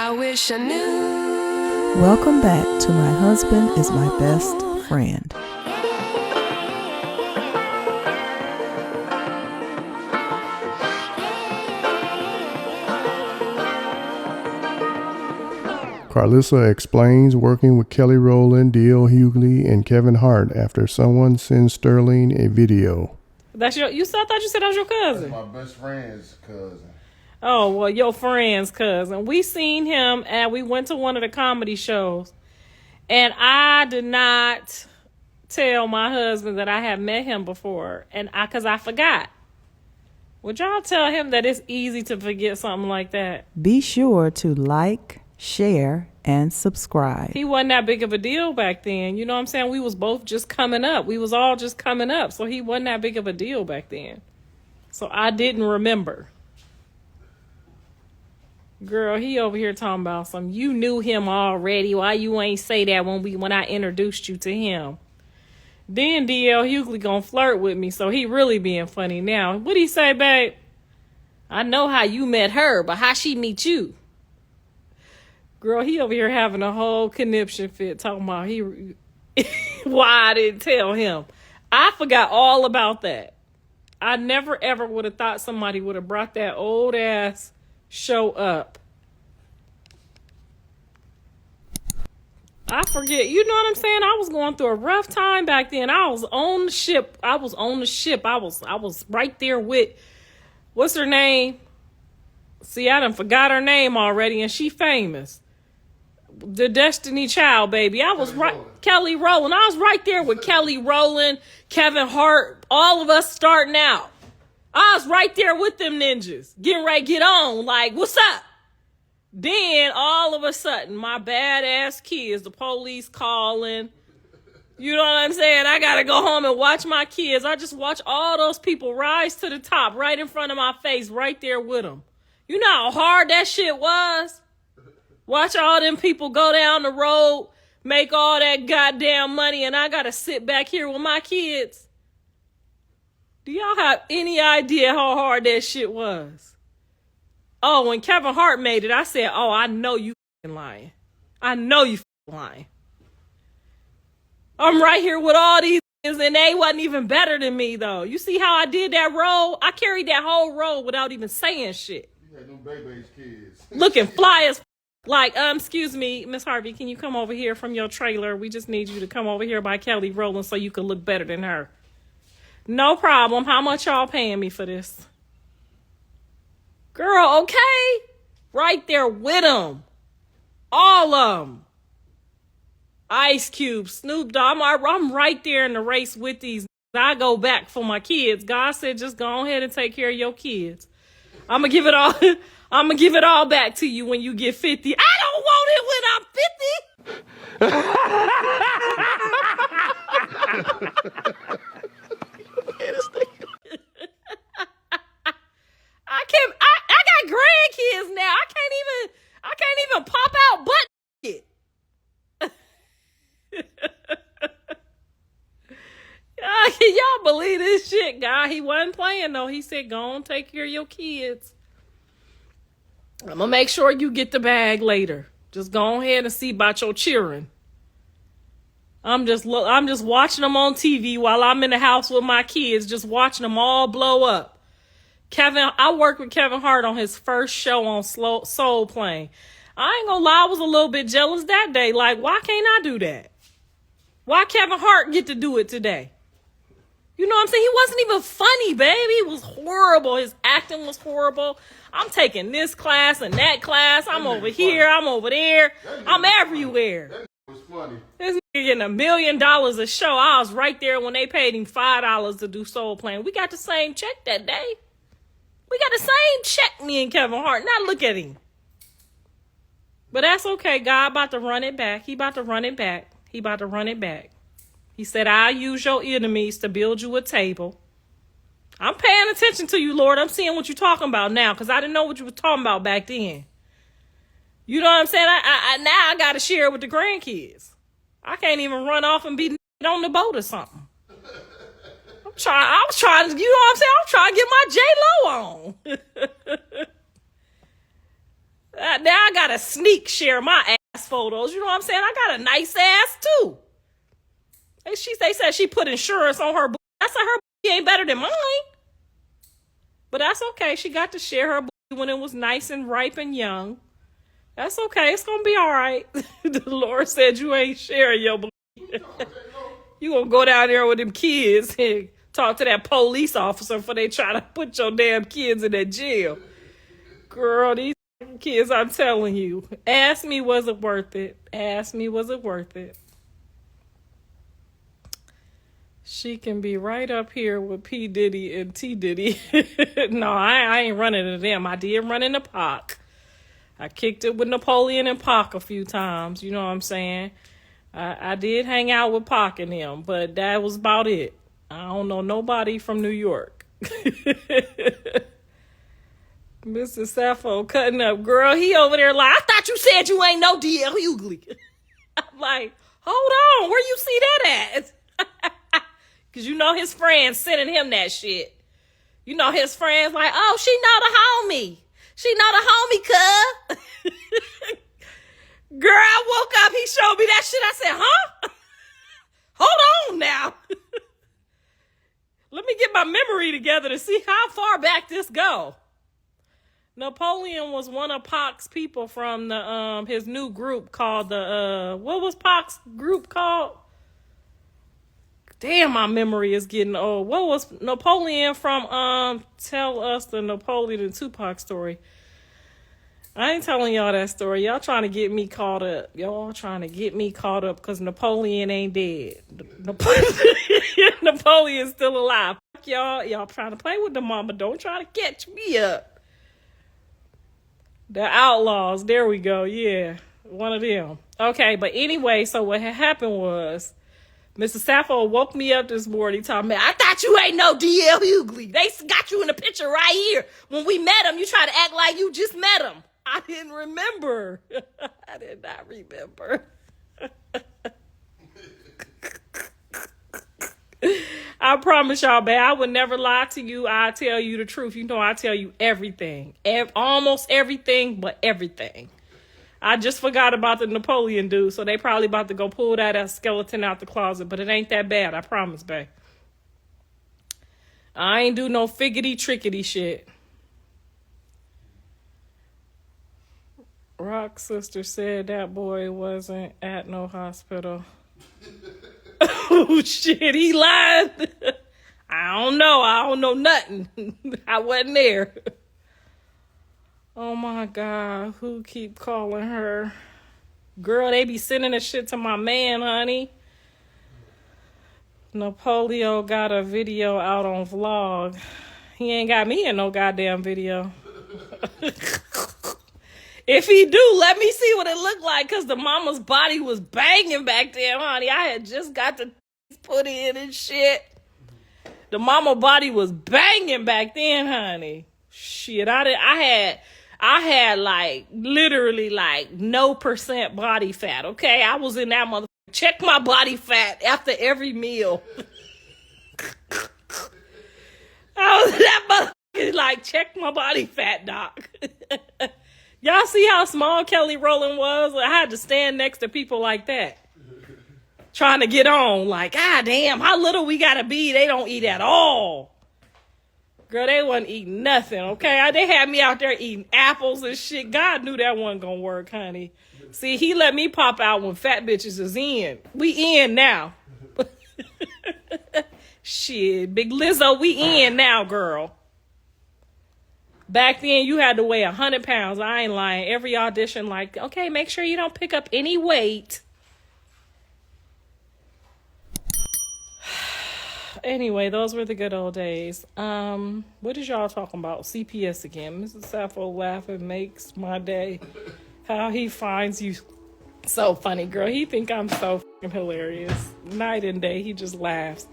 I wish I knew. Welcome back to My Husband is My Best Friend. Karlissa explains working with Kelly Rowland, D.L. Hughley, and Kevin Hart after someone sends Sterling a video. That's your. I thought you said that was your cousin. That's my best friend's cousin. Oh well, your friend's cousin. We seen him, and we went to one of the comedy shows, and I did not tell my husband that I had met him before, and because I forgot. Would y'all tell him that it's easy to forget something like that? Be sure to like, share, and subscribe. He wasn't that big of a deal back then. You know what I'm saying? We was both just coming up. We was all just coming up. So he wasn't that big of a deal back then. So I didn't remember. Girl, he over here talking about something. You knew him already. Why you ain't say that when I introduced you to him? Then D.L. Hughley gonna flirt with me, so he really being funny now. What'd he say, babe? I know how you met her, but how she meet you? Girl, he over here having a whole conniption fit talking about why I didn't tell him. I forgot all about that. I never ever would have thought somebody would have brought that old ass show up. I forget. You know what I'm saying? I was going through a rough time back then. I was on the ship. I was right there with, what's her name? See, I done forgot her name already, and she famous. The Destiny Child, baby. I was Kelly Rowland. I was right there with Kelly Rowland, Kevin Hart, all of us starting out. I was right there with them ninjas, getting ready to get on, like, what's up? Then, all of a sudden, my badass kids, the police calling. You know what I'm saying? I got to go home and watch my kids. I just watch all those people rise to the top right in front of my face, right there with them. You know how hard that shit was? Watch all them people go down the road, make all that goddamn money, and I got to sit back here with my kids. Do y'all have any idea how hard that shit was? Oh, when Kevin Hart made it, I said, oh, I know you f***ing lying. I know you f***ing lying. I'm right here with all these and they wasn't even better than me, though. You see how I did that role? I carried that whole role without even saying shit. You had them baby's kids. Looking fly as like, excuse me, Miss Harvey, can you come over here from your trailer? We just need you to come over here by Kelly Rowland so you can look better than her. No problem. How much y'all paying me for this? Girl, okay? Right there with them. All of them. Ice Cube, Snoop Dogg. I'm right there in the race with these. I go back for my kids. God said, just go ahead and take care of your kids. I'm going to give it all. I'm going to give it all back to you when you get 50. I don't want it when I'm 50. I got grandkids now. I can't even pop out butt shit. Y'all believe this shit, guy? He wasn't playing though. He said, go on, take care of your kids. I'm gonna make sure you get the bag later. Just go ahead and see about your cheering. I'm just watching them on TV while I'm in the house with my kids, just watching them all blow up. I worked with Kevin Hart on his first show on Soul Plane. I ain't gonna lie, I was a little bit jealous that day. Like, why can't I do that? Why Kevin Hart get to do it today? You know what I'm saying? He wasn't even funny, baby. It was horrible. His acting was horrible. I'm taking this class and that class. I'm over here. I'm over there. I'm everywhere. That was funny. This nigga getting $1 million a show. I was right there when they paid him $5 to do Soul Plane. We got the same check that day. We got the same check, me and Kevin Hart. Now look at him. But that's okay. God about to run it back. He about to run it back. He about to run it back. He said, I'll use your enemies to build you a table. I'm paying attention to you, Lord. I'm seeing what you're talking about now because I didn't know what you were talking about back then. You know what I'm saying? Now I got to share it with the grandkids. I can't even run off and be on the boat or something. I was trying to, you know what I'm saying? I'm trying to get my J-Lo on. Now I gotta sneak share my ass photos. You know what I'm saying? I got a nice ass too. They said she put insurance on her booty. I said her booty ain't better than mine. But that's okay. She got to share her booty when it was nice and ripe and young. That's okay. It's gonna be all right. The Lord said you ain't sharing your booty. You gonna go down there with them kids and talk to that police officer before they try to put your damn kids in that jail. Girl, these kids, I'm telling you. Ask me, was it worth it? Ask me, was it worth it? She can be right up here with P. Diddy and T. Diddy. No, I ain't running to them. I did run into Pac. I kicked it with Napoleon and Pac a few times. You know what I'm saying? I did hang out with Pac and them, but that was about it. I don't know nobody from New York. Mr. Saffold cutting up. Girl, he over there like, I thought you said you ain't no DL Hughley. I'm like, hold on, where you see that at? Because you know his friends sending him that shit. You know his friends like, oh, she know the homie. She know the homie, cuz. Girl, I woke up, he showed me that shit. I said, huh? Hold on now. Let me get my memory together to see how far back this go. Napoleon was one of Pac's people from the his new group called the what was Pac's group called? Damn, my memory is getting old. What was Napoleon from Tell Us the Napoleon and Tupac story? I ain't telling y'all that story. Y'all trying to get me caught up. Y'all trying to get me caught up because Napoleon ain't dead. Napoleon's still alive. Fuck y'all. Y'all trying to play with the mama. Don't try to catch me up. The Outlaws. There we go. Yeah. One of them. Okay, but anyway, so what had happened was Mr. Saffold woke me up this morning talking about, I thought you ain't no DL Hughley. They got you in the picture right here. When we met him, you try to act like you just met him. I didn't remember. I did not remember. I promise y'all, babe, I would never lie to you. I tell you the truth. You know I tell you everything. Almost everything, but everything. I just forgot about the Napoleon dude, so they probably about to go pull that skeleton out the closet, but it ain't that bad, I promise, babe. I ain't do no figgity-trickety shit. Rock's sister said that boy wasn't at no hospital. Oh, shit, he lied. I don't know nothing. I wasn't there. Oh, my God. Who keep calling her? Girl, they be sending the shit to my man, honey. Napoleon got a video out on vlog. He ain't got me in no goddamn video. If he do, let me see what it looked like, because the mama's body was banging back there, honey. I had just got the put in and shit. The mama body was banging back then, honey. Shit, I had like literally like no % body fat, okay? I was in that motherfucker. Check my body fat after every meal. I was in that motherfucker like, check my body fat, doc. Y'all see how small Kelly Rowland was? I had to stand next to people like that. Trying to get on. Like, God damn, how little we gotta be. They don't eat at all. Girl, they wasn't eating nothing, okay? They had me out there eating apples and shit. God knew that wasn't gonna work, honey. See, he let me pop out when fat bitches is in. We in now. Shit, Big Lizzo, we in now, girl. Back then, you had to weigh 100 pounds. I ain't lying. Every audition, like, okay, make sure you don't pick up any weight. Anyway, those were the good old days. What is y'all talking about? CPS again. Mrs. Saffold laughing makes my day. How he finds you so funny, girl. He think I'm so fucking hilarious. Night and day, he just laughs.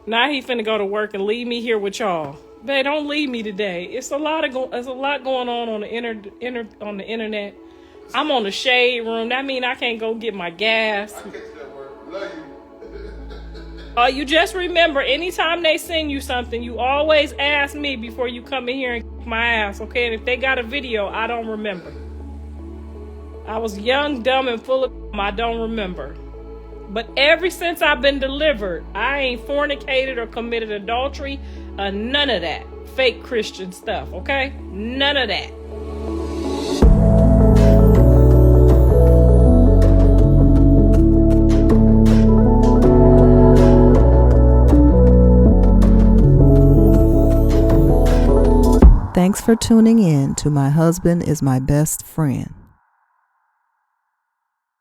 Now he finna go to work and leave me here with y'all. Babe, don't leave me today. It's a lot going on the internet. I'm on the shade room. That mean I can't go get my gas. I catch that word. Love you. You just remember, anytime they send you something, you always ask me before you come in here and kick my ass, okay? And if they got a video, I don't remember. I was young, dumb, and full of I don't remember. But ever since I've been delivered, I ain't fornicated or committed adultery or none of that fake Christian stuff, okay? None of that. Thanks for tuning in to My Husband is My Best Friend.